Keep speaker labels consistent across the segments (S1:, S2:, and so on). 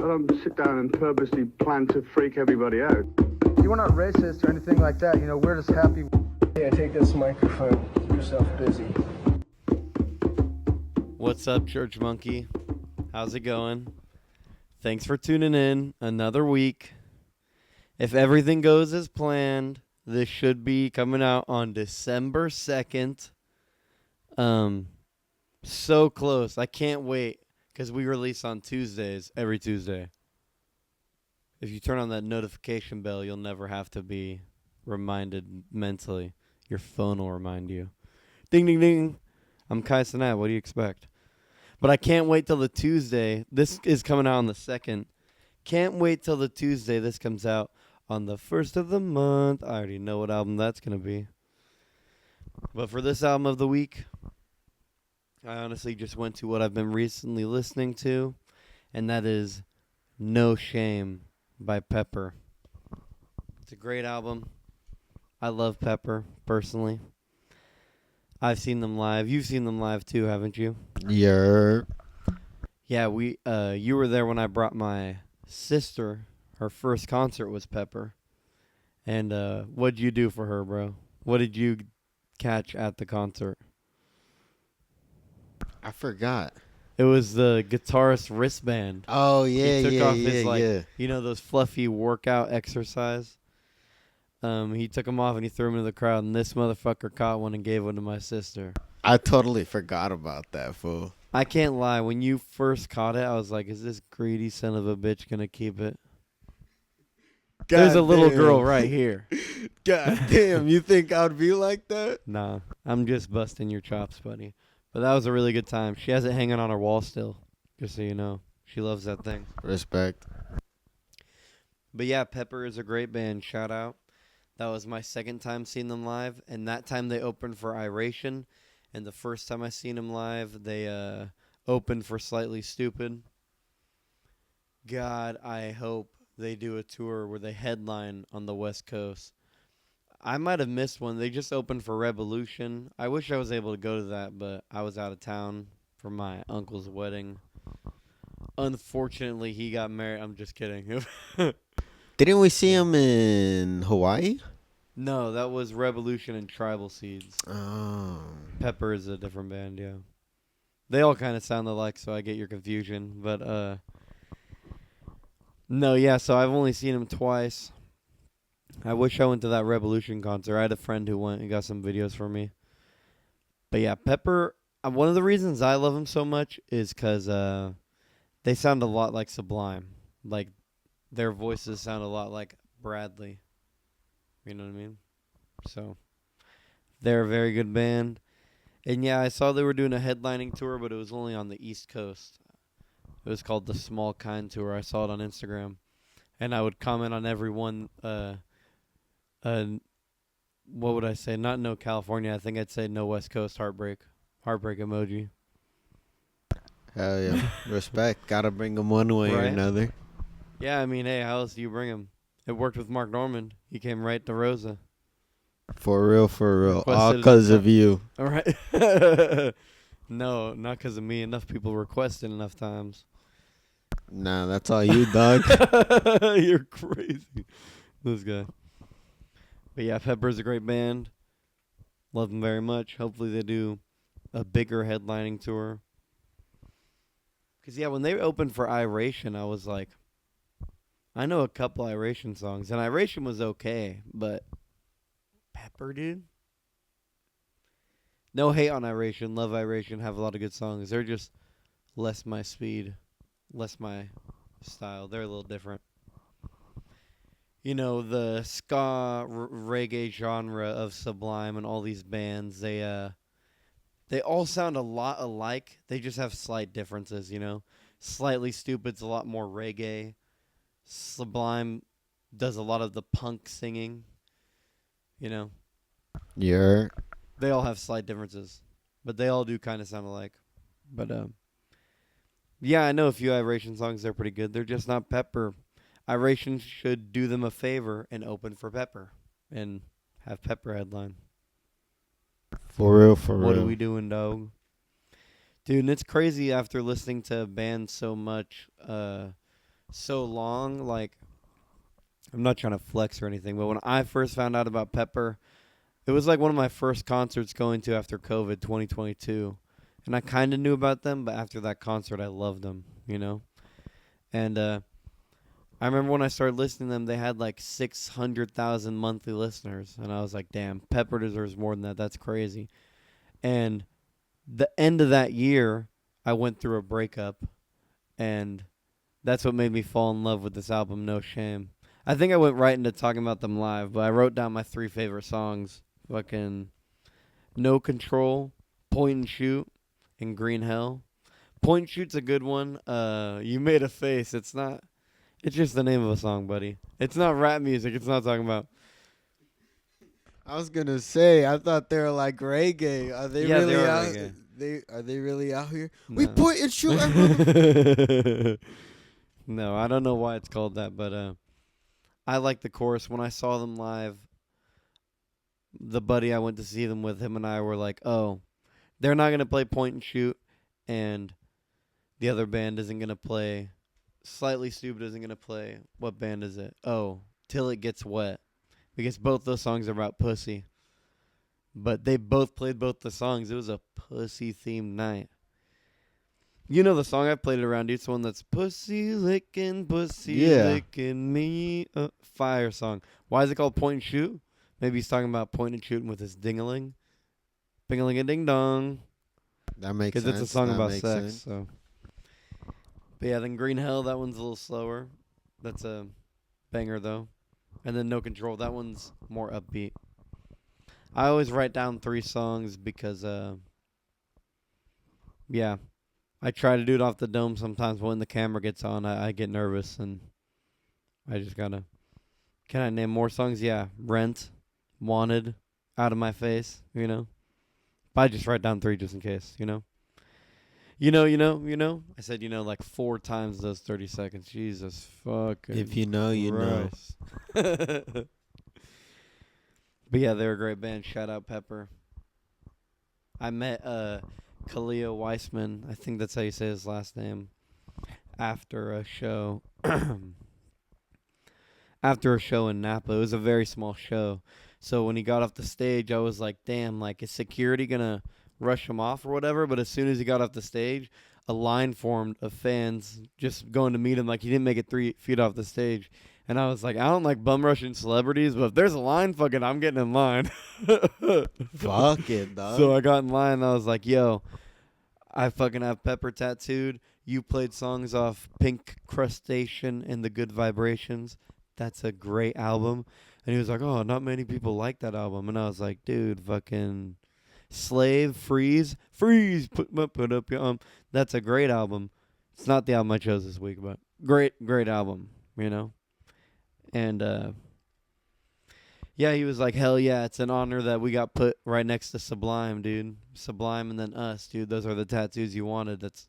S1: don't sit down and purposely plan to freak everybody out.
S2: We're not racist or anything like that. You know, we're just happy. Yeah, take this microphone. Keep yourself busy.
S3: What's up, ChurchMunky? How's it going? Thanks for tuning in. Another week. If everything goes as planned, this should be coming out on December 2nd. So close. I can't wait because we release on Tuesdays, every Tuesday. If you turn on that notification bell, you'll never have to be reminded mentally. Your phone will remind you. Ding, ding, ding. I'm Kai Sinat. What do you expect? But I can't wait till the Tuesday. This is coming out on the 2nd. Can't wait till the Tuesday this comes out on the 1st of the month. I already know what album that's going to be. But for this album of the week, I honestly just went to what I've been recently listening to, and that is No Shame by Pepper. It's a great album. I love Pepper, personally. I've seen them live. You've seen them live too, haven't you?
S4: Yeah.
S3: Yeah, you were there when I brought my sister. Her first concert was Pepper. And what'd you do for her, bro? What did you catch at the concert?
S4: I forgot.
S3: It was the guitarist wristband.
S4: Oh, yeah,
S3: He took
S4: yeah,
S3: off
S4: yeah,
S3: his,
S4: yeah.
S3: you know, those fluffy workout exercise. He took them off and he threw them into the crowd, and this motherfucker caught one and gave one to my sister.
S4: I totally forgot about that, fool.
S3: I can't lie. When you first caught it, I was like, is this greedy son of a bitch going to keep it? There's a little girl right here.
S4: God damn, you think I'd be like that?
S3: Nah, I'm just busting your chops, buddy. But that was a really good time. She has it hanging on her wall still, just so you know. She loves that thing.
S4: Respect.
S3: But yeah, Pepper is a great band. Shout out. That was my second time seeing them live, and that time they opened for Iration, and the first time I seen them live, they opened for Slightly Stupid. God, I hope they do a tour where they headline on the West Coast. I might have missed one. They just opened for Revolution. I wish I was able to go to that, but I was out of town for my uncle's wedding. Unfortunately, he got married. I'm just kidding.
S4: Didn't we see him in Hawaii?
S3: No, that was Revolution and Tribal Seeds.
S4: Oh.
S3: Pepper is a different band, yeah. They all kind of sound alike, so I get your confusion. But, no, yeah, so I've only seen him twice. I wish I went to that Revolution concert. I had a friend who went and got some videos for me. But yeah, Pepper, one of the reasons I love him so much is because they sound a lot like Sublime. Like, their voices sound a lot like Bradley. You know what I mean? So, they're a very good band. And yeah, I saw they were doing a headlining tour, but it was only on the East Coast. It was called the Small Kind Tour. I saw it on Instagram. And I would comment on every one. What would I say? Not no California. I think I'd say no West Coast heartbreak. Heartbreak emoji.
S4: Hell yeah. Respect. Gotta bring him one way or
S3: Right?
S4: another.
S3: Yeah, I mean, hey, how else do you bring him? It worked with Mark Normand. He came right to Rosa.
S4: For real, for real.
S3: Requested
S4: All
S3: it
S4: because
S3: up
S4: of you.
S3: All right. No, not because of me. Enough people requested enough times.
S4: Nah, that's all you, dog.
S3: You're crazy. This guy. But yeah, Pepper's a great band. Love them very much. Hopefully they do a bigger headlining tour. Because, yeah, when they opened for Iration, I was like, I know a couple Iration songs. And Iration was okay, but Pepper, dude? No hate on Iration. Love Iration. Have a lot of good songs. They're just less my speed. Less my style. They're a little different. You know, the ska reggae genre of Sublime and all these bands, they all sound a lot alike. They just have slight differences, you know. Slightly Stupid's a lot more reggae. Sublime does a lot of the punk singing, you know.
S4: Yeah.
S3: They all have slight differences, but they all do kind of sound alike. But, yeah, I know a few Iration songs. They're pretty good. They're just not Pepper. Iration should do them a favor and open for Pepper and have Pepper headline.
S4: For real, for real.
S3: What are we doing, dog? Dude, and it's crazy after listening to bands so much, so long. Like, I'm not trying to flex or anything, but when I first found out about Pepper, it was like one of my first concerts going to after COVID 2022. And I kind of knew about them, but after that concert, I loved them, you know? And I remember when I started listening to them, they had like 600,000 monthly listeners. And I was like, damn, Pepper deserves more than that. That's crazy. And the end of that year, I went through a breakup. And that's what made me fall in love with this album, No Shame. I think I went right into talking about them live, but I wrote down my 3 favorite songs. Fucking No Control, Point and Shoot, and Green Hell. Point and Shoot's a good one. You made a face. It's just the name of a song, buddy. It's not rap music. It's not talking about.
S4: I was gonna say, I thought they were like reggae. Are they
S3: Yeah,
S4: really
S3: they are
S4: out?
S3: reggae.
S4: Are they really out here?
S3: No.
S4: We point and shoot. Everyone.
S3: No, I don't know why it's called that, but I like the chorus. When I saw them live, the buddy I went to see them with, him and I were like, oh, they're not going to play Point and Shoot, and the other band isn't going to play, Slightly Stupid isn't going to play, what band is it? Oh, Till It Gets Wet, because both those songs are about pussy. But they both played both the songs. It was a pussy-themed night. You know the song, I played it around you. It's the one that's pussy licking me. Fire song. Why is it called Point and Shoot? Maybe he's talking about point and shooting with his ding-a-ling. Bing-a-ling-a-ding-dong.
S4: That makes sense.
S3: Because it's a song
S4: That
S3: about
S4: makes
S3: sex.
S4: sense.
S3: So. But yeah, then Green Hell, that one's a little slower. That's a banger, though. And then No Control, that one's more upbeat. I always write down 3 songs because, yeah. I try to do it off the dome sometimes, but when the camera gets on, I get nervous, and I just gotta... Can I name more songs? Yeah. Rent, Wanted, Out of My Face, you know? But I just write down 3 just in case, you know? You know? I said, like 4 times those 30 seconds. Jesus fucking
S4: If you know, you know.
S3: Christ. But yeah, they're a great band. Shout out Pepper. I met Khalil Weissman, I think that's how you say his last name, after a show. After a show in Napa. It was a very small show. So when he got off the stage, I was like, damn, like, is security going to rush him off or whatever? But as soon as he got off the stage, a line formed of fans just going to meet him. Like, he didn't make it 3 feet off the stage. And I was like, I don't like bum rushing celebrities, but if there's a line, fucking, I'm getting in line.
S4: Fuck it, dog.
S3: So I got in line, and I was like, yo, I fucking have Pepper tattooed. You played songs off Pink Crustacean and The Good Vibrations. That's a great album. And he was like, oh, not many people like that album. And I was like, dude, fucking Slave, Freeze, put up your That's a great album. It's not the album I chose this week, but great album, you know? And, yeah, he was like, hell yeah, it's an honor that we got put right next to Sublime, dude. Sublime and then us, dude. Those are the tattoos you wanted. That's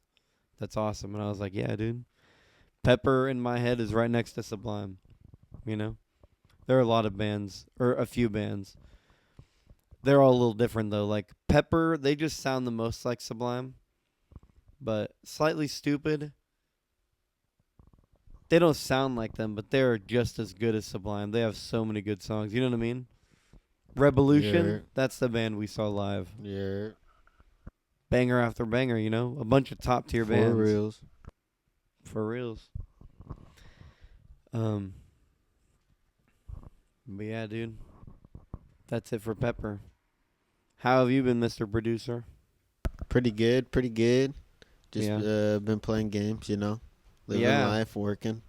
S3: awesome. And I was like, yeah, dude. Pepper in my head is right next to Sublime, you know? There are a lot of bands, or a few bands. They're all a little different, though. Like, Pepper, they just sound the most like Sublime. But Slightly Stupid, they don't sound like them, but they're just as good as Sublime. They have so many good songs. You know what I mean? Revolution,
S4: Yeah.
S3: That's the band we saw live.
S4: Yeah.
S3: Banger after banger, you know? A bunch of top-tier bands.
S4: For reals.
S3: For reals. But yeah, dude. That's it for Pepper. How have you been, Mr. Producer?
S4: Pretty good. Just
S3: Yeah.
S4: been playing games, you know. Living
S3: Yeah.
S4: life, working.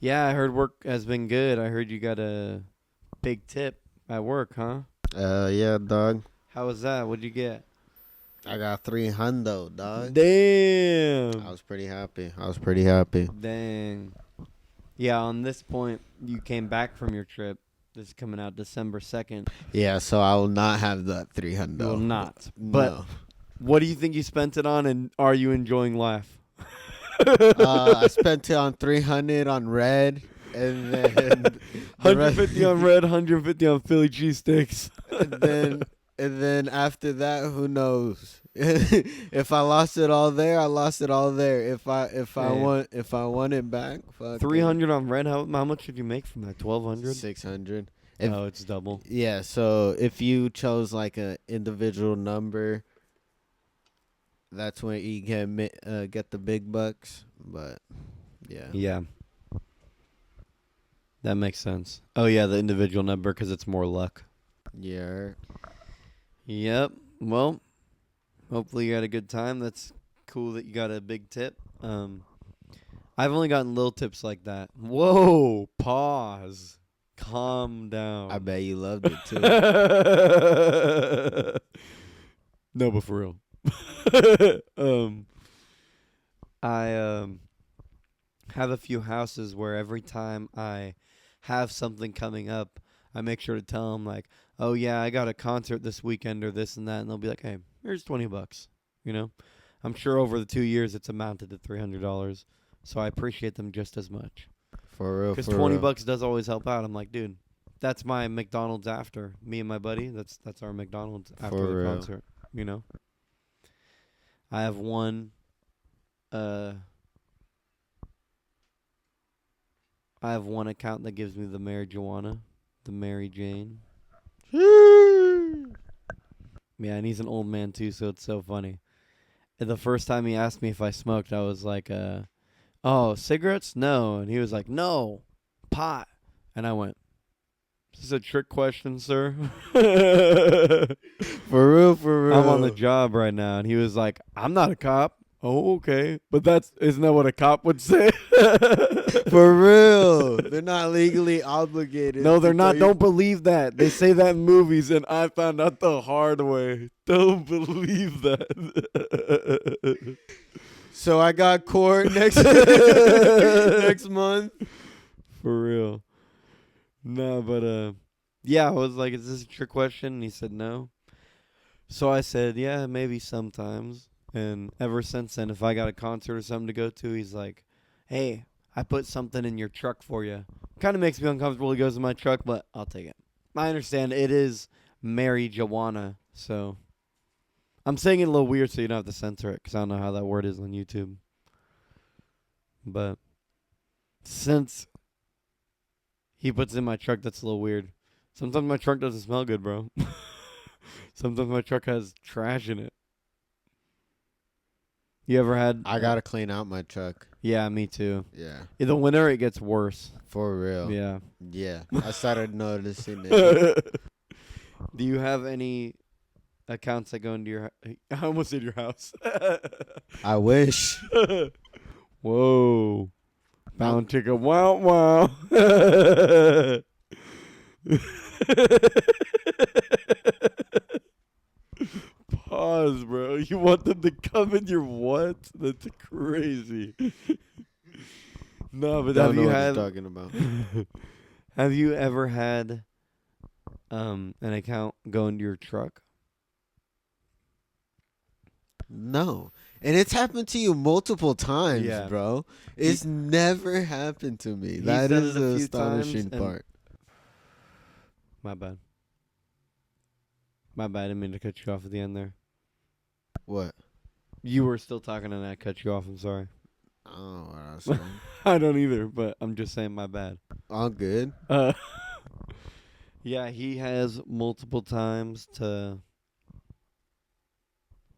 S3: Yeah, I heard work has been good. I heard you got a big tip at work, huh?
S4: Yeah, dog.
S3: How was that? What'd you get?
S4: I got 300, dog.
S3: Damn.
S4: I was pretty happy.
S3: Dang. Yeah, on this point, you came back from your trip. This is coming out December 2nd.
S4: Yeah, so I will not have that 300.
S3: You will not. But
S4: No.
S3: what do you think you spent it on, and are you enjoying life?
S4: I spent it on 300 on red, and then the
S3: 150 on red, 150 on Philly cheesesteaks.
S4: and then after that, who knows? If I lost it all there, I lost it all there. If I want it back, fuck
S3: 300 on red. How much did you make from that? 1,200.
S4: 600.
S3: Oh, it's double.
S4: Yeah, so if you chose like a individual number, that's when you can get the big bucks. But yeah,
S3: Yeah. That makes sense. Oh yeah, the individual number because it's more luck.
S4: yeah.
S3: Yep. Well, hopefully you had a good time. That's cool that you got a big tip. I've only gotten little tips like that. Whoa, pause. Calm down.
S4: I bet you loved it too.
S3: No, but for real. I have a few houses where every time I have something coming up, I make sure to tell them like, "Oh yeah, I got a concert this weekend or this and that," and they'll be like, "Hey, here's $20." You know, I'm sure over the 2 years it's amounted to $300, so I appreciate them just as much.
S4: For real.
S3: Because $20 does always help out. I'm like, dude, that's my McDonald's after me and my buddy. That's our McDonald's after
S4: For
S3: the
S4: real.
S3: concert. You know, I have one. I have one account that gives me the marijuana, the Mary Jane. Yeah, and he's an old man too, so it's so funny. And the first time he asked me if I smoked, I was like, "Oh, cigarettes? No." And he was like, "No, pot." And I went, "Is this a trick question, sir?"
S4: For real.
S3: I'm on the job right now. And he was like, "I'm not a cop." Oh, okay. But isn't that what a cop would say?
S4: For real. They're not legally obligated.
S3: No, they're
S4: to
S3: not.
S4: tell you-
S3: Don't believe that. They say that in movies, and I found out the hard way. Don't believe that.
S4: So I got court next month.
S3: For real. No, but yeah, I was like, "Is this a trick question?" And he said no. So I said, "Yeah, maybe sometimes." And ever since then, if I got a concert or something to go to, he's like, "Hey, I put something in your truck for you." Kind of makes me uncomfortable. He goes in my truck, but I'll take it. I understand it is marijuana, so I'm saying it a little weird, so you don't have to censor it, because I don't know how that word is on YouTube. But since he puts it in my truck, that's a little weird. Sometimes my truck doesn't smell good, bro. Sometimes my truck has trash in it. You ever had...
S4: I gotta clean out my truck.
S3: Yeah, me too.
S4: Yeah.
S3: In the winter, it gets worse.
S4: For real.
S3: Yeah.
S4: Yeah. I started noticing it.
S3: Do you have any accounts that go into your... I almost said your house.
S4: I wish.
S3: Whoa. Bound chicken. Wow, wow. Pause, bro. You want them to come in your what? That's crazy. No, but
S4: Don't
S3: have
S4: know
S3: you
S4: what
S3: had...
S4: you're talking about.
S3: Have you ever had an account go into your truck?
S4: No. And it's happened to you multiple times,
S3: Yeah.
S4: bro. It's never happened to me.
S3: He
S4: That
S3: said
S4: is
S3: it a
S4: the
S3: few
S4: astonishing
S3: times, and-
S4: part.
S3: My bad. My bad. I didn't mean to cut you off at the end there.
S4: What?
S3: You were still talking and I cut you off. I'm sorry.
S4: I don't know what I was saying.
S3: I don't either, but I'm just saying my bad.
S4: All good.
S3: Yeah, he has multiple times to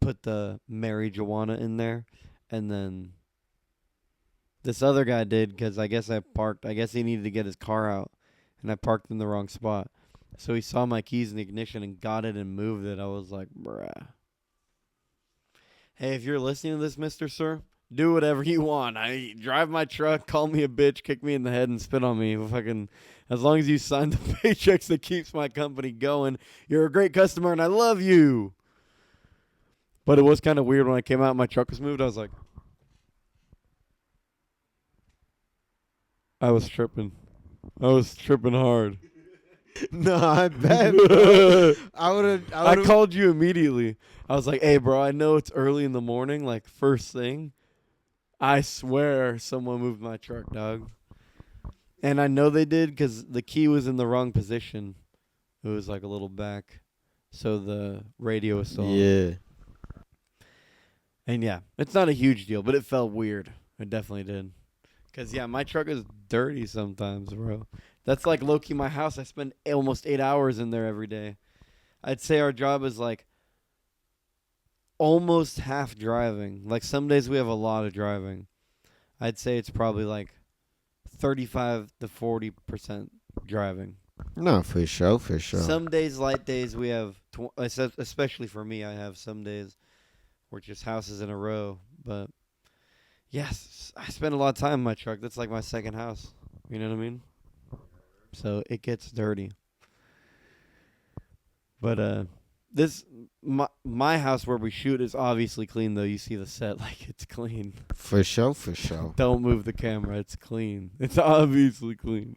S3: put the marijuana in there, and then this other guy did, because I guess he needed to get his car out, and I parked in the wrong spot. So he saw my keys in the ignition and got it and moved it. I was like, bruh. Hey, if you're listening to this, Mr. Sir, do whatever you want. I drive my truck, call me a bitch, kick me in the head, and spit on me. Fucking, as long as you sign the paychecks that keeps my company going, you're a great customer, and I love you. But it was kind of weird when I came out and my truck was moved. I was like, I was tripping hard.
S4: No, I bet, bro.
S3: I called you immediately. I was like, "Hey, bro, I know it's early in the morning, like first thing. I swear someone moved my truck, dog." And I know they did because the key was in the wrong position. It was like a little back, so the radio was still on.
S4: Yeah.
S3: And yeah, it's not a huge deal, but it felt weird. It definitely did. Because, yeah, my truck is dirty sometimes, bro. That's like low-key my house. I spend almost 8 hours in there every day. I'd say our job is like almost half driving. Like some days we have a lot of driving. I'd say it's probably like 35 to 40% driving.
S4: No, for sure, for sure.
S3: Some days, light days, we have, especially for me, I have some days where just houses in a row. But yes, I spend a lot of time in my truck. That's like my second house. You know what I mean? So it gets dirty. But my house where we shoot is obviously clean, though. You see the set, like, it's clean.
S4: For sure, for sure.
S3: Don't move the camera. It's clean. It's obviously clean.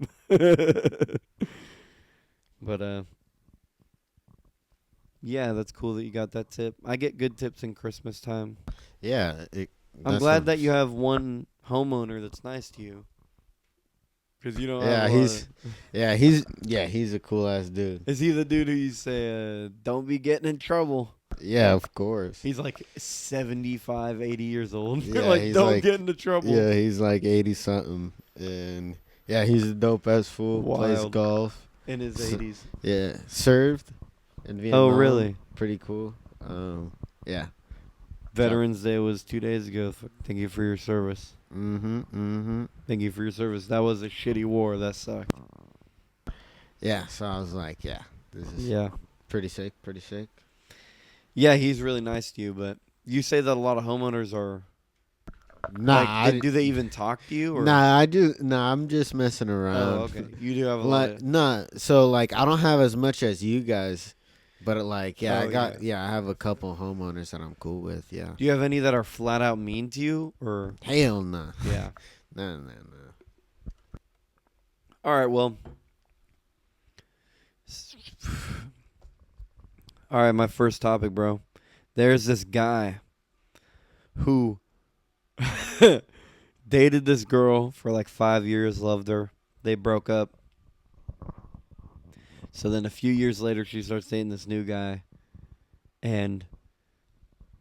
S3: But, yeah, that's cool that you got that tip. I get good tips in Christmas time.
S4: Yeah.
S3: I'm glad that you have one homeowner that's nice to you. Because you don't have
S4: he's a cool ass dude.
S3: Is he the dude who you say, don't be getting in trouble?
S4: Yeah, of course.
S3: He's like 75, 80 years old.
S4: Yeah,
S3: like,
S4: he's
S3: don't
S4: like-
S3: get into trouble.
S4: Yeah, he's like 80 something, and yeah, he's a dope ass fool. Plays
S3: Wild.
S4: golf.
S3: In his
S4: So-
S3: 80s.
S4: Yeah, served in Vietnam.
S3: Oh, really?
S4: Pretty cool. Yeah.
S3: Veterans Day was 2 days ago. Thank you for your service.
S4: Mm-hmm.
S3: Thank you for your service. That was a shitty war. That sucked.
S4: Yeah, so I was like, yeah, this is
S3: Yeah.
S4: pretty sick, pretty sick.
S3: Yeah, he's really nice to you, but you say that a lot of homeowners are...
S4: Nah,
S3: like, do they even talk to you? Or?
S4: I do. Nah, I'm just messing around.
S3: Oh, okay. You do have a lot of...
S4: Nah, so like I don't have as much as you guys, but like yeah,
S3: Oh,
S4: I have a couple homeowners that I'm cool with. Yeah.
S3: Do you have any that are flat out mean to you? Or...
S4: Hell nah.
S3: Yeah.
S4: Nah.
S3: All right, well. All right, my first topic, bro. There's this guy who dated this girl for like 5 years, loved her. They broke up. So then a few years later, she starts dating this new guy. And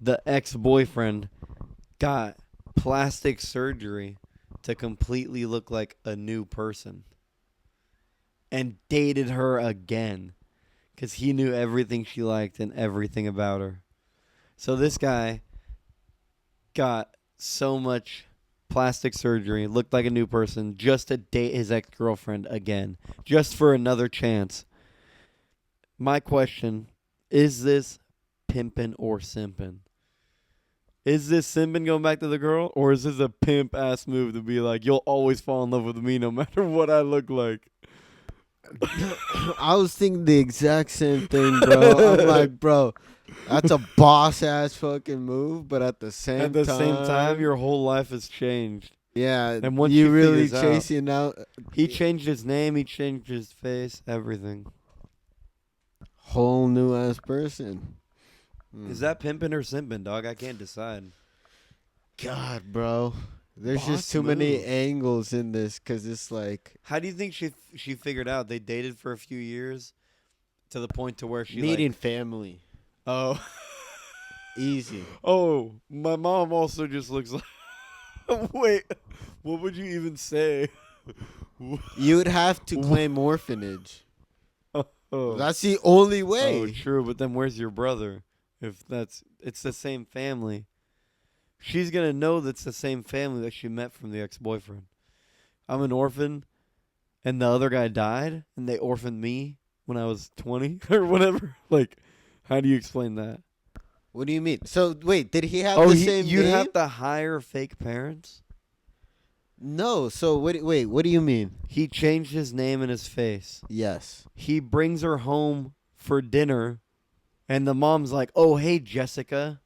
S3: the ex-boyfriend got plastic surgery to completely look like a new person. And dated her again. Because he knew everything she liked and everything about her. So this guy got so much plastic surgery, looked like a new person, just to date his ex-girlfriend again. Just for another chance. My question, is this pimpin' or simpin'? Is this simpin' going back to the girl? Or is this a pimp-ass move to be like, you'll always fall in love with me no matter what I look like?
S4: I was thinking the exact same thing, bro. I'm like, bro, that's a boss ass fucking move, but at the same
S3: time, your whole life has changed.
S4: yeah,
S3: And once
S4: you
S3: she
S4: really
S3: figures out-
S4: chasing out
S3: He changed his name, he changed his face, everything.
S4: whole new ass person.
S3: Is that pimpin' or simpin', dog? I can't decide.
S4: God, bro? There's
S3: Boss
S4: just too many
S3: move.
S4: angles in this because it's like
S3: How do you think she figured out? They dated for a few years to the point to where she
S4: meeting
S3: like,
S4: family.
S3: oh,
S4: Easy.
S3: oh, my mom also just looks like. Wait, what would you even say?
S4: You would have to claim orphanage.
S3: Oh.
S4: That's the only way.
S3: Oh, true. But then where's your brother? If it's the same family. She's going to know that's the same family that she met from the ex-boyfriend. I'm an orphan, and the other guy died, and they orphaned me when I was 20 or whatever. Like, how do you explain that?
S4: What do you mean? So, wait, did he have the same
S3: you'd
S4: name?
S3: have to hire fake parents?
S4: No. So, what do you mean?
S3: He changed his name and his face.
S4: Yes.
S3: He brings her home for dinner, and the mom's like, oh, hey, Jessica.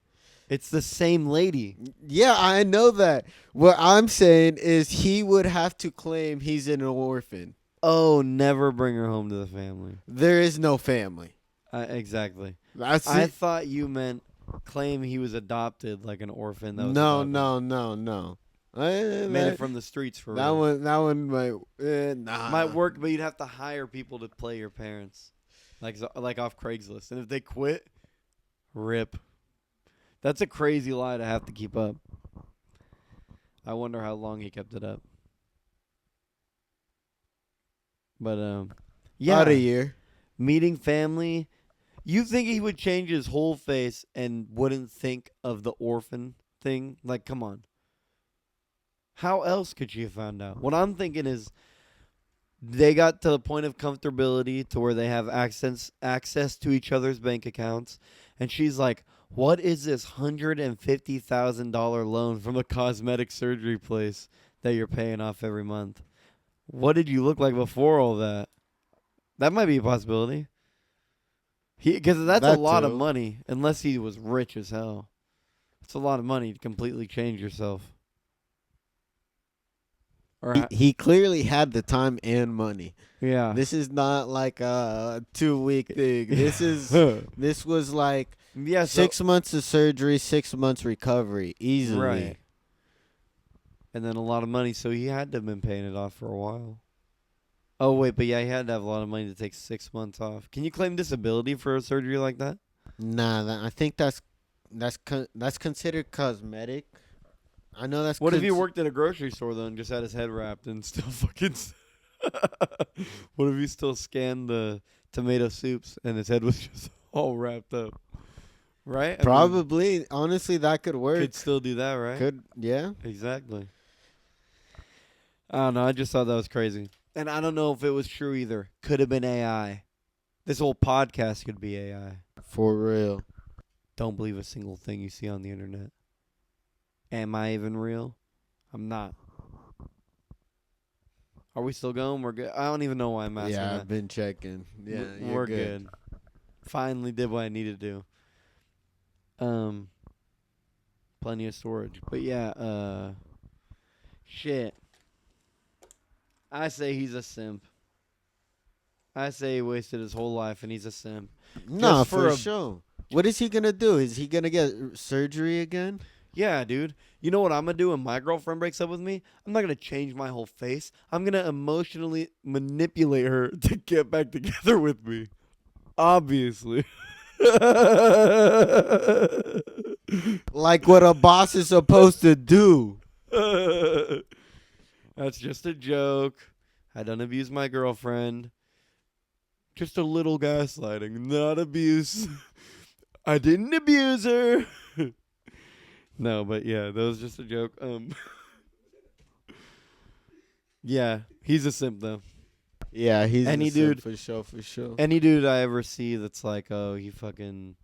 S3: It's the same lady.
S4: Yeah, I know that. What I'm saying is he would have to claim he's an orphan.
S3: Oh, never bring her home to the family.
S4: There is no family.
S3: Exactly.
S4: That's
S3: I
S4: it.
S3: thought you meant claim he was adopted like an orphan. That was
S4: No.
S3: Made it from the streets for
S4: that
S3: real.
S4: one. That one might. Nah.
S3: Might work, but you'd have to hire people to play your parents, like off Craigslist. And if they quit, rip. That's a crazy lie to have to keep up. I wonder how long he kept it up. But yeah,
S4: About a year.
S3: meeting family. You think he would change his whole face and wouldn't think of the orphan thing? Like, come on. How else could she have found out? What I'm thinking is they got to the point of comfortability to where they have access to each other's bank accounts. And she's like, what is this $150,000 loan from a cosmetic surgery place that you're paying off every month? What did you look like before all that? That might be a possibility. Because that's a
S4: That
S3: lot of
S4: too.
S3: money, unless he was rich as hell. It's a lot of money to completely change yourself. Or
S4: He clearly had the time and money.
S3: yeah.
S4: This is not like a 2-week thing. This was like
S3: Yeah,
S4: 6 months of surgery, 6 months recovery, easily.
S3: Right. And then a lot of money, so he had to have been paying it off for a while. Oh, wait, but yeah, he had to have a lot of money to take 6 months off. Can you claim disability for a surgery like that?
S4: Nah, I think that's considered cosmetic. I know that's.
S3: What if he worked at a grocery store, though, and just had his head wrapped and still fucking... What if he still scanned the tomato soups and his head was just all wrapped up? Right? I mean,
S4: Probably. Honestly, that could work.
S3: could still do that, right?
S4: Could, yeah.
S3: Exactly. I don't know. I just thought that was crazy. And I don't know if it was true either. Could have been AI. This whole podcast could be AI.
S4: For real.
S3: Don't believe a single thing you see on the internet. Am I even real? I'm not. Are we still going? We're good. I don't even know why I'm asking
S4: Yeah,
S3: that.
S4: I've been checking. Yeah,
S3: We're good. Finally did what I needed to do. Plenty of storage. But yeah, shit. I say he's a simp. I say he wasted his whole life and he's a simp.
S4: No,
S3: Just for
S4: for
S3: a-
S4: sure. What is he gonna do? Is he gonna get surgery again?
S3: Yeah, dude. You know what I'm going to do when my girlfriend breaks up with me? I'm not going to change my whole face. I'm going to emotionally manipulate her to get back together with me. Obviously.
S4: Like what a boss is supposed to do.
S3: That's just a joke. I don't abuse my girlfriend. Just a little gaslighting, not abuse. I didn't abuse her. No, but yeah, that was just a joke. Yeah, he's a simp though.
S4: Yeah, he's
S3: Any
S4: a simp
S3: dude-
S4: for sure.
S3: Any dude I ever see that's like, oh, he fucking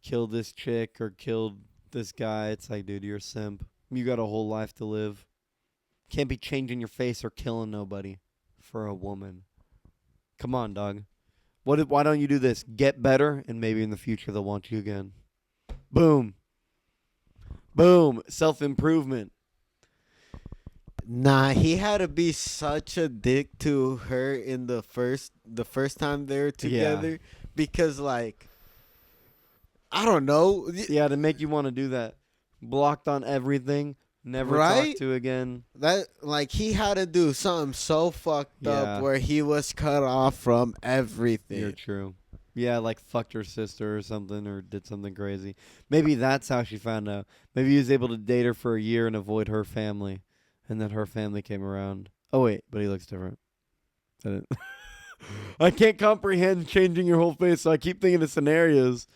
S3: killed this chick or killed this guy, it's like, dude, you're a simp. You got a whole life to live. Can't be changing your face or killing nobody for a woman. Come on, dog. Why don't you do this? Get better, and maybe in the future they'll want you again. Boom. Boom. Self-improvement.
S4: Nah, he had to be such a dick to her in the first time they were together because like I don't know.
S3: Yeah, to make you want to do that. Blocked on everything. Never
S4: Right?
S3: talked to again.
S4: That like he had to do something so fucked
S3: Yeah.
S4: up where he was cut off from everything.
S3: You're true. Yeah, like fucked her sister or something or did something crazy. Maybe that's how she found out. Maybe he was able to date her for a year and avoid her family. And then her family came around. Oh, wait, but he looks different. I can't comprehend changing your whole face, so I keep thinking of scenarios,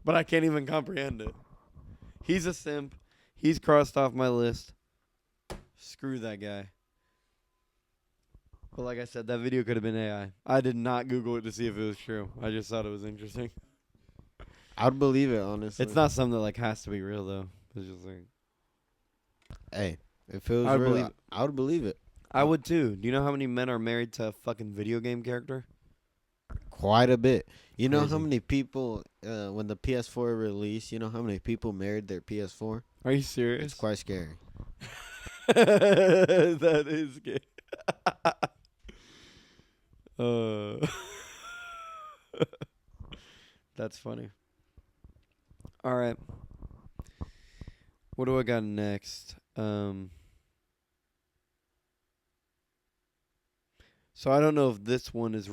S3: but I can't even comprehend it. He's a simp. He's crossed off my list. Screw that guy. But like I said, that video could have been AI. I did not Google it to see if it was true. I just thought it was interesting.
S4: I'd believe it, honestly.
S3: It's not something that like has to be real though. It's just like
S4: Hey, if it was
S3: I'd
S4: real,
S3: believe it.
S4: I would believe it.
S3: I would too. Do you know how many men are married to a fucking video game character?
S4: Quite a bit. You know how
S3: Crazy.
S4: many people, when the PS4 released, you know how many people married their PS4?
S3: Are you serious?
S4: It's quite scary.
S3: That is good. That's funny. All right. What do I got next? So I don't know if this one is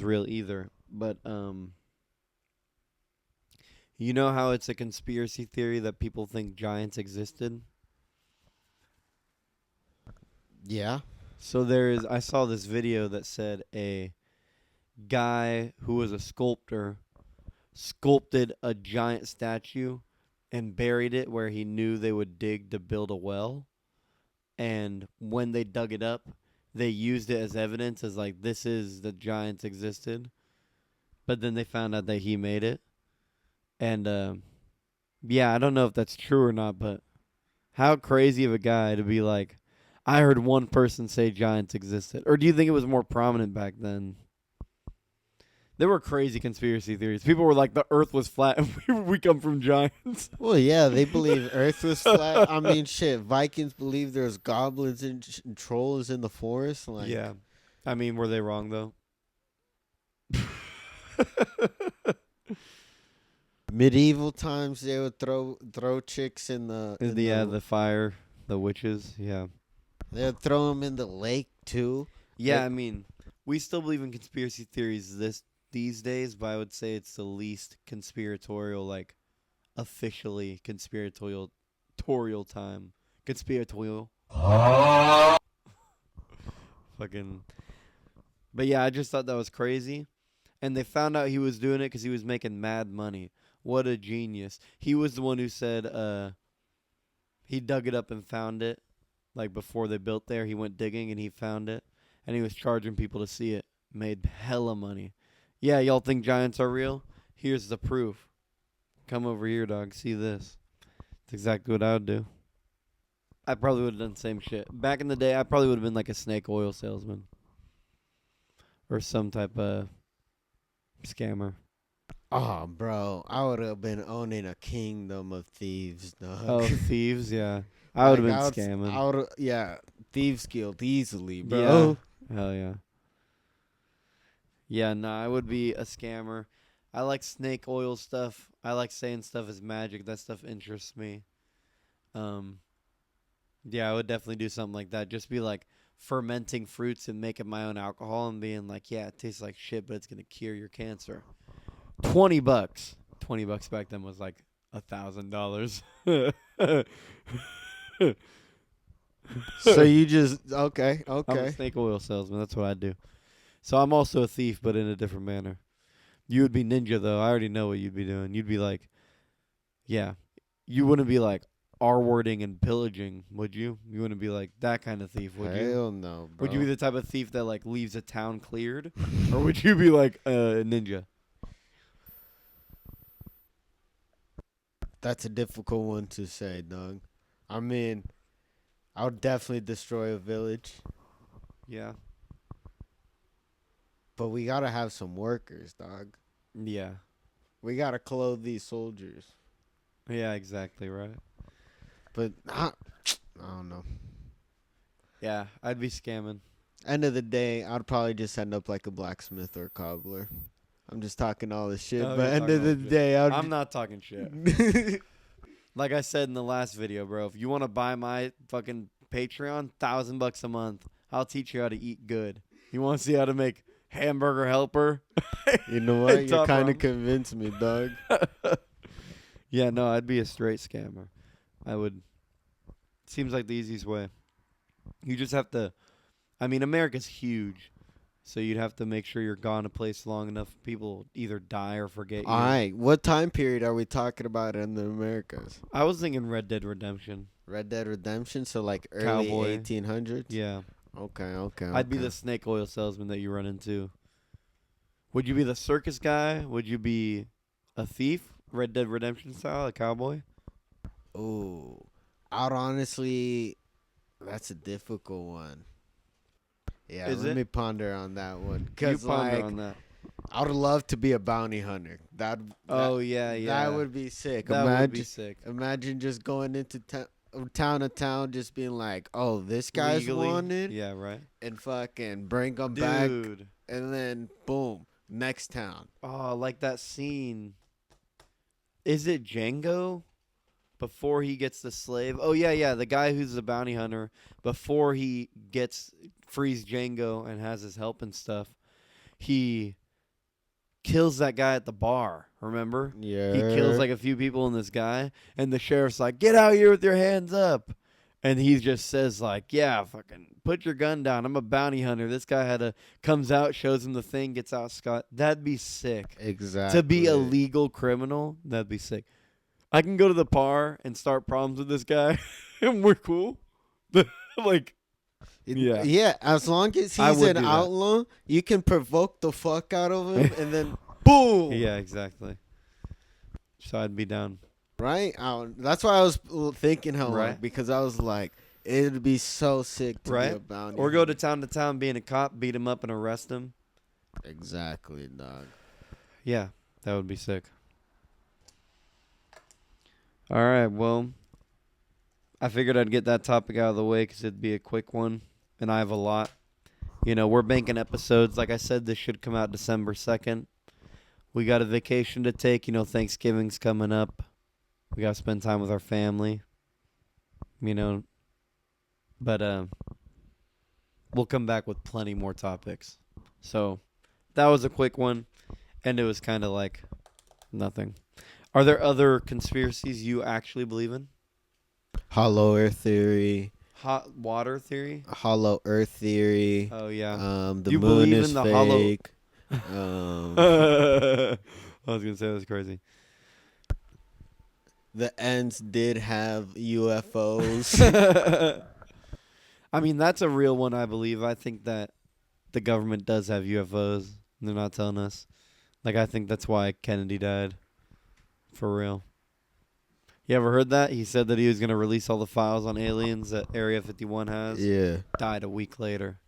S3: real either. But you know how it's a conspiracy theory that people think giants existed?
S4: Yeah.
S3: So I saw this video that said a guy who was a sculptor sculpted a giant statue and buried it where he knew they would dig to build a well. And when they dug it up, they used it as evidence as like, this is the giants existed. But then they found out that he made it. And yeah, I don't know if that's true or not, but how crazy of a guy to be like, I heard one person say giants existed. Or do you think it was more prominent back then? There were crazy conspiracy theories. People were like, the earth was flat and we come from giants.
S4: Well, yeah, they believe Earth was flat. I mean, shit, Vikings believe there's goblins and trolls in the forest. Like,
S3: Yeah. I mean, were they wrong, though?
S4: medieval times, they would throw chicks in the
S3: The fire, the witches, yeah.
S4: They would throw them in the lake too.
S3: Yeah, I mean, we still believe in conspiracy theories these days, but I would say it's the least conspiratorial, like, officially conspiratorial time. Conspiratorial. Fucking. But yeah, I just thought that was crazy. And they found out he was doing it because he was making mad money. What a genius. He was the one who said he dug it up and found it. Like before they built there, he went digging and he found it. And he was charging people to see it. Made hella money. Yeah, y'all think giants are real? Here's the proof. Come over here, dog. See this. It's exactly what I would do. I probably would have done the same shit. Back in the day, I probably would have been like a snake oil salesman. Or some type of scammer.
S4: Oh, bro, I would have been owning a kingdom of thieves, dog.
S3: Oh, thieves, yeah. I would have been scamming.
S4: Yeah, thieves killed easily, bro.
S3: Yeah. Hell yeah. Yeah, no, I would be a scammer. I like snake oil stuff. I like saying stuff is magic. That stuff interests me. Yeah, I would definitely do something like that. Just be like fermenting fruits and making my own alcohol and being like, yeah, it tastes like shit, but it's going to cure your cancer. $20. $20 back then was like $1,000.
S4: So you just okay.
S3: I'm a snake oil salesman. That's what I do. So I'm also a thief, but in a different manner. You would be ninja, though. I already know what you'd be doing. You'd be like, yeah. You wouldn't be like R-wording and pillaging, would you? You wouldn't be like that kind of thief, would you?
S4: Hell no, bro.
S3: Would you be the type of thief that like leaves a town cleared? Or would you be like a ninja?
S4: That's a difficult one to say, dog. I mean, I would definitely destroy a village.
S3: Yeah.
S4: But we gotta have some workers, dog.
S3: Yeah.
S4: We gotta clothe these soldiers.
S3: Yeah, exactly right.
S4: But I don't know.
S3: Yeah, I'd be scamming.
S4: End of the day, I'd probably just end up like a blacksmith or a cobbler. I'm just talking all this shit,
S3: No,
S4: but
S3: you're
S4: end
S3: talking
S4: of
S3: all
S4: the
S3: this
S4: day,
S3: I'm not talking shit. Like I said in the last video, bro, if you want to buy my fucking Patreon, $1,000 a month, I'll teach you how to eat good. You want to see how to make hamburger helper?
S4: You know what? You
S3: Top
S4: kind of
S3: ramen.
S4: convinced me, dog.
S3: Yeah, no, I'd be a straight scammer. I would. Seems like the easiest way. You just have to. I mean, America's huge, so you'd have to make sure you're gone a place long enough. People either die or forget you.
S4: All right, what time period are we talking about in the Americas?
S3: I was thinking Red Dead Redemption.
S4: Red Dead Redemption, so like early
S3: Cowboy.
S4: 1800s?
S3: Yeah.
S4: Okay.
S3: I'd be the snake oil salesman that you run into. Would you be the circus guy? Would you be a thief? Red Dead Redemption style, a cowboy?
S4: Ooh, I'd honestly, that's a difficult one. Yeah,
S3: Is
S4: let
S3: it?
S4: me ponder on that one.
S3: You
S4: Cause
S3: ponder
S4: like,
S3: on that.
S4: I would love to be a bounty hunter.
S3: Oh, yeah.
S4: That would be sick.
S3: That would be sick.
S4: Imagine just going into town to town, just being like, "Oh, this guy's
S3: Legally?
S4: wanted,"
S3: Yeah, right.
S4: and fucking bring him back,
S3: Dude.
S4: and then boom, next town.
S3: Oh, like that scene. Is it Django? Before he gets the slave. Oh, yeah. The guy who's the bounty hunter. Before he frees Django and has his help and stuff. He kills that guy at the bar. Remember?
S4: Yeah.
S3: He kills like a few people in this guy, and the sheriff's like, "Get out here with your hands up," and he just says like, "Yeah, fucking put your gun down. I'm a bounty hunter." This guy comes out, shows him the thing, gets out scot. That'd be sick.
S4: Exactly.
S3: To be a legal criminal, that'd be sick. I can go to the bar and start problems with this guy, and we're cool. Like, yeah.
S4: Yeah, as long as
S3: I
S4: he's
S3: would
S4: an
S3: do that.
S4: outlaw, you can provoke the fuck out of him, and then boom.
S3: Yeah, exactly. So I'd be down.
S4: Right? That's why I was thinking how long,
S3: Right.
S4: because I was like, it'd be so sick to be a
S3: Right?
S4: bounty
S3: Or go
S4: hunter.
S3: to town being a cop, beat him up and arrest him.
S4: Exactly, dog.
S3: Yeah, that would be sick. All right, well, I figured I'd get that topic out of the way because it'd be a quick one, and I have a lot. You know, we're banking episodes. Like I said, this should come out December 2nd. We got a vacation to take. You know, Thanksgiving's coming up. We got to spend time with our family. You know, but we'll come back with plenty more topics. So that was a quick one, and it was kind of like nothing. Are there other conspiracies you actually believe in?
S4: Hollow Earth theory.
S3: Hot water theory?
S4: Hollow Earth theory.
S3: Oh, yeah.
S4: The
S3: You
S4: moon
S3: believe
S4: is
S3: in the hollow-
S4: fake.
S3: I was going to say that was crazy.
S4: The Ents did have UFOs.
S3: I mean, that's a real one, I believe. I think that the government does have UFOs. And they're not telling us. Like, I think that's why Kennedy died. For real. You ever heard that? He said that he was going to release all the files on aliens that Area 51 has.
S4: Yeah.
S3: Died a week later.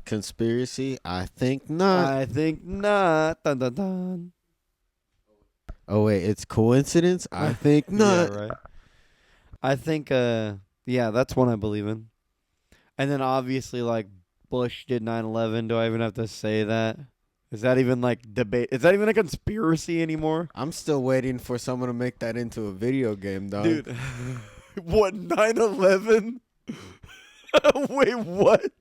S4: Conspiracy? I think not.
S3: I think not. Dun, dun, dun.
S4: Oh, wait. It's coincidence? I think not.
S3: Yeah, right. I think, yeah, that's one I believe in. And then obviously, like, Bush did 9/11. Do I even have to say that? Is that even, like, debate? Is that even a conspiracy anymore?
S4: I'm still waiting for someone to make that into a video game, dog.
S3: Dude, what, 9/11? Wait, what?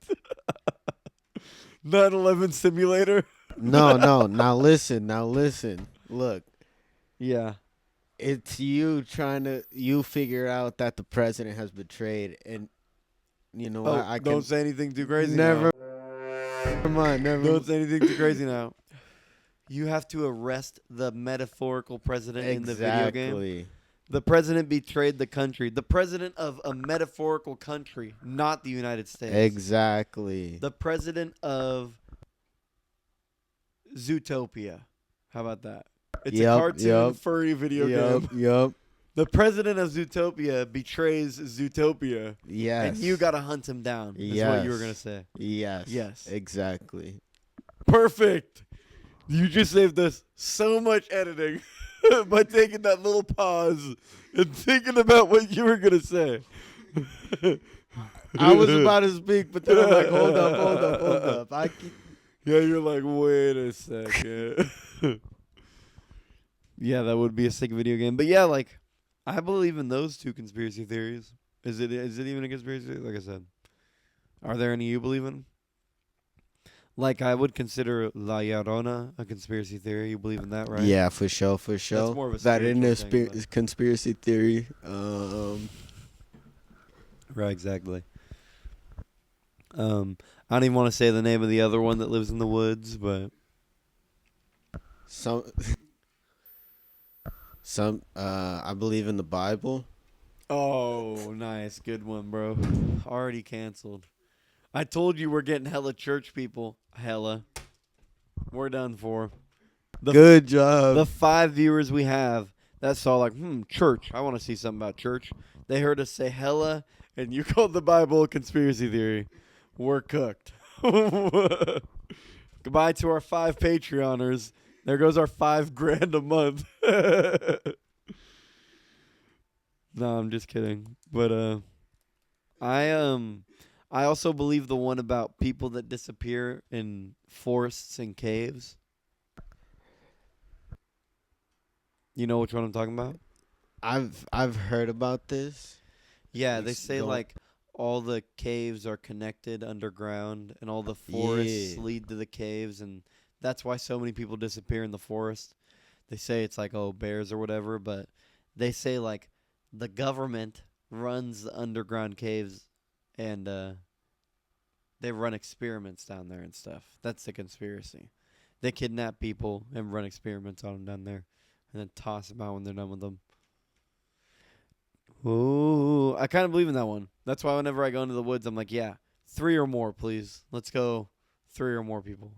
S3: 9/11 simulator?
S4: No. Now listen. Look,
S3: Yeah.
S4: it's you you figure out that the president has betrayed, and you know what? I
S3: don't
S4: can
S3: say anything too crazy
S4: never.
S3: now.
S4: Never mind.
S3: Don't say anything too crazy now. You have to arrest the metaphorical president in the video game.
S4: Exactly.
S3: The president betrayed the country. The president of a metaphorical country, not the United States.
S4: Exactly.
S3: The president of Zootopia. How about that? It's a cartoon furry video game.
S4: Yep.
S3: The president of Zootopia betrays Zootopia.
S4: Yes.
S3: And you got to hunt him down. Is what you were going to say.
S4: Yes.
S3: Yes.
S4: Exactly.
S3: Perfect. You just saved us so much editing by taking that little pause and thinking about what you were going to say.
S4: I was about to speak, but then I'm like, hold up.
S3: Yeah, you're like, wait a second. Yeah, that would be a sick video game. But yeah, like, I believe in those two conspiracy theories. Is it even a conspiracy theory? Like I said. Are there any you believe in? Like, I would consider La Llorona a conspiracy theory. You believe in that, right?
S4: Yeah, for sure.
S3: more of a
S4: that in a
S3: spiritual thing,
S4: conspiracy theory.
S3: Right, exactly. I don't even want to say the name of the other one that lives in the woods, but
S4: I believe in the Bible.
S3: oh, nice, good one, bro. Already canceled. I told you we're getting hella church people. Hella, we're done for.
S4: Good job.
S3: The 5 viewers we have that saw like, church. I want to see something about church. They heard us say hella, and you called the Bible a conspiracy theory. We're cooked. Goodbye to our 5 Patreoners. There goes our $5,000 a month. No, I'm just kidding. But I also believe the one about people that disappear in forests and caves. You know which one I'm talking about?
S4: I've heard about this.
S3: Yeah, they say like all the caves are connected underground and all the forests lead to the caves, and that's why so many people disappear in the forest. They say it's like, oh, bears or whatever, but they say like the government runs the underground caves and they run experiments down there and stuff. That's the conspiracy. They kidnap people and run experiments on them down there and then toss them out when they're done with them. Ooh, I kind of believe in that one. That's why whenever I go into the woods, I'm like, yeah, 3 or more, please. Let's go 3 or more people.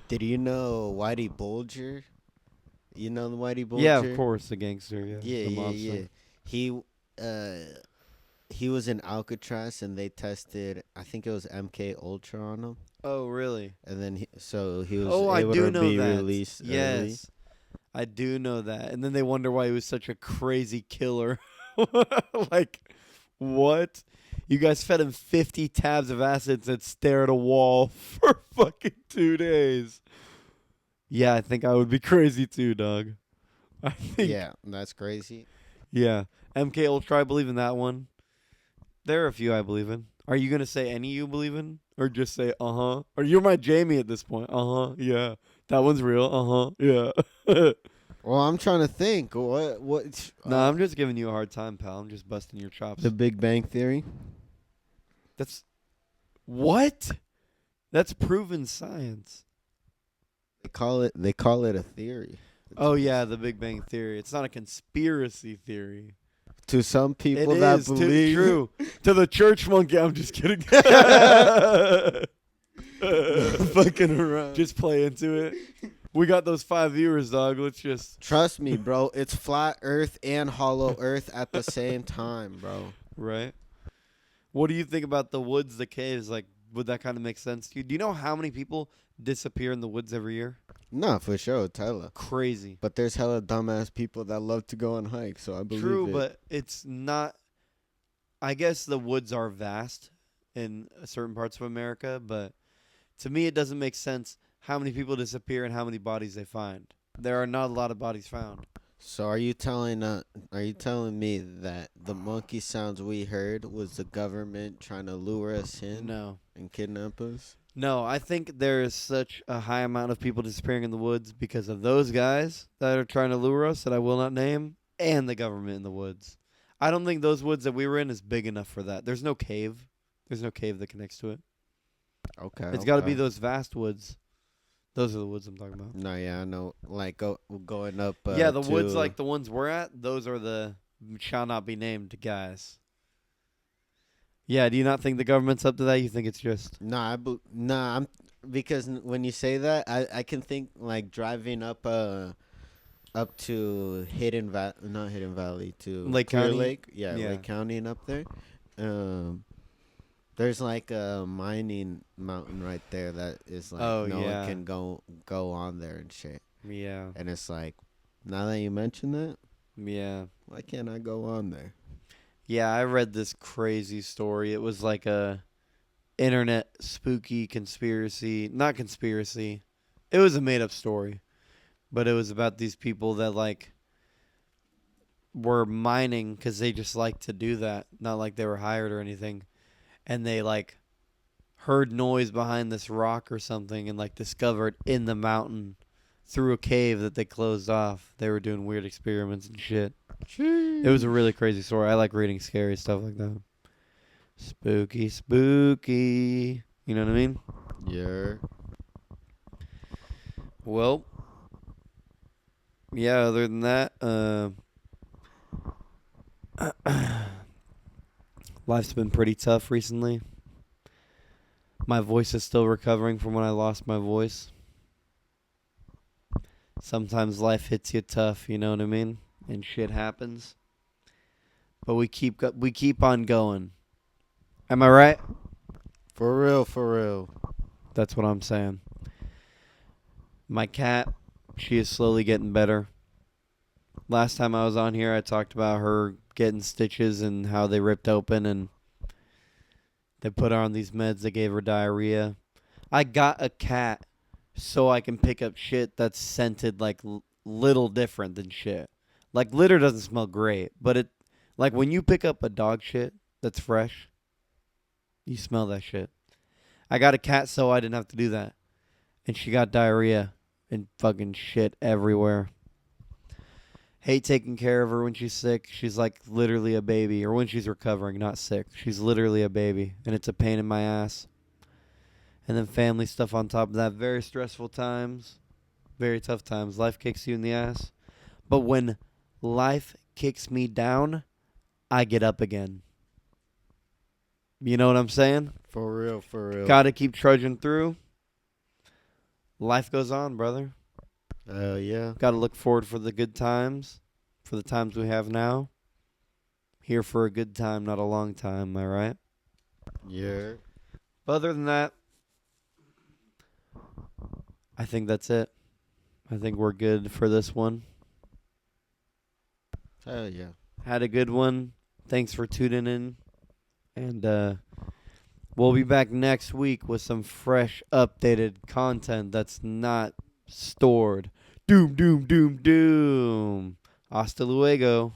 S4: Did you know Whitey Bulger? You know the Whitey Bulger?
S3: Yeah, of course, the gangster. Yeah,
S4: Yeah,
S3: the
S4: yeah,
S3: mobster.
S4: yeah. He was in Alcatraz, and they tested, I think it was MK Ultra on him,
S3: Oh, really?
S4: and then he was
S3: Oh, I
S4: able
S3: do
S4: to
S3: know
S4: be
S3: that.
S4: released early.
S3: Yes, I do know that. And then they wonder why he was such a crazy killer. Like, what? You guys fed him 50 tabs of acid and stare at a wall for fucking 2 days. Yeah, I think I would be crazy too, dog. I think.
S4: Yeah, that's crazy.
S3: Yeah. MK Ultra, I believe in that one. There are a few I believe in. Are you going to say any you believe in? Or just say, uh-huh? Or you're my Jamie at this point. Uh-huh, yeah. That one's real. Uh-huh, yeah.
S4: Well, I'm trying to think. What?
S3: No, I'm just giving you a hard time, pal. I'm just busting your chops.
S4: The Big Bang Theory?
S3: That's... What? That's proven science.
S4: They call it a theory.
S3: Oh, yeah, the Big Bang Theory. It's not a conspiracy theory.
S4: To some people
S3: It
S4: that
S3: is
S4: believe.
S3: true. To the ChurchMunky, I'm just kidding.
S4: Fucking around.
S3: Just play into it. We got those 5 viewers, dog. Let's just...
S4: Trust me, bro. It's flat Earth and hollow Earth at the same time, bro.
S3: Right? What do you think about the woods, the caves? Like, would that kind of make sense to you? Do you know how many people disappear in the woods every year?
S4: No, for sure, Tyler.
S3: Crazy.
S4: But there's hella dumbass people that love to go on hikes, so I believe
S3: True,
S4: it.
S3: but it's not... I guess the woods are vast in certain parts of America, but to me it doesn't make sense how many people disappear and how many bodies they find. There are not a lot of bodies found.
S4: So are you telling me that the monkey sounds we heard was the government trying to lure us in
S3: No.
S4: and kidnap us?
S3: No, I think there is such a high amount of people disappearing in the woods because of those guys that are trying to lure us that I will not name, and the government in the woods. I don't think those woods that we were in is big enough for that. There's no cave. There's no cave that connects to it.
S4: Okay.
S3: It's got to be those vast woods. Those are the woods I'm talking about.
S4: No, yeah, I know. Like going up.
S3: Yeah, the woods like the ones we're at, those are the shall not be named guys. Yeah, do you not think the government's up to that? You think it's just...
S4: I'm because when you say that, I can think like driving up to not Hidden Valley, to
S3: Lake
S4: Clear
S3: County?
S4: Lake. Yeah,
S3: Yeah.
S4: Lake County and up there. There's like a mining mountain right there that is like no one can go on there and shit.
S3: Yeah.
S4: And it's like, now that you mention that,
S3: Yeah.
S4: why can't I go on there?
S3: Yeah, I read this crazy story. It was like a internet spooky conspiracy. Not conspiracy. It was a made-up story. But it was about these people that, like, were mining because they just like to do that. Not like they were hired or anything. And they, like, heard noise behind this rock or something and, like, discovered in the mountain through a cave that they closed off. They were doing weird experiments and shit. It was a really crazy story. I like reading scary stuff like that. Spooky, spooky. You know what I mean?
S4: Yeah.
S3: Well, yeah, other than that, life's been pretty tough recently. My voice is still recovering from when I lost my voice. Sometimes life hits you tough, you know what I mean? And shit happens. But we keep on going. Am I right?
S4: For real, for real.
S3: That's what I'm saying. My cat, she is slowly getting better. Last time I was on here, I talked about her getting stitches and how they ripped open and they put her on these meds that gave her diarrhea. I got a cat so I can pick up shit that's scented like little different than shit. Like litter doesn't smell great, but it like when you pick up a dog shit that's fresh, you smell that shit. I got a cat so I didn't have to do that. and she got diarrhea and fucking shit everywhere. Hate taking care of her when she's sick. She's like literally a baby, or when she's recovering, not sick. She's literally a baby, and it's a pain in my ass. And then family stuff on top of that. Very stressful times. Very tough times. Life kicks you in the ass. But when life kicks me down, I get up again. You know what I'm saying?
S4: For real, for real.
S3: Gotta keep trudging through. Life goes on, brother.
S4: Yeah.
S3: Gotta look forward for the good times. For the times we have now. Here for a good time, not a long time, am I right?
S4: Yeah.
S3: But other than that, I think that's it. I think we're good for this one.
S4: Hell yeah.
S3: Had a good one. Thanks for tuning in. And we'll be back next week with some fresh, updated content that's not stored. Doom, doom, doom, doom. Hasta luego.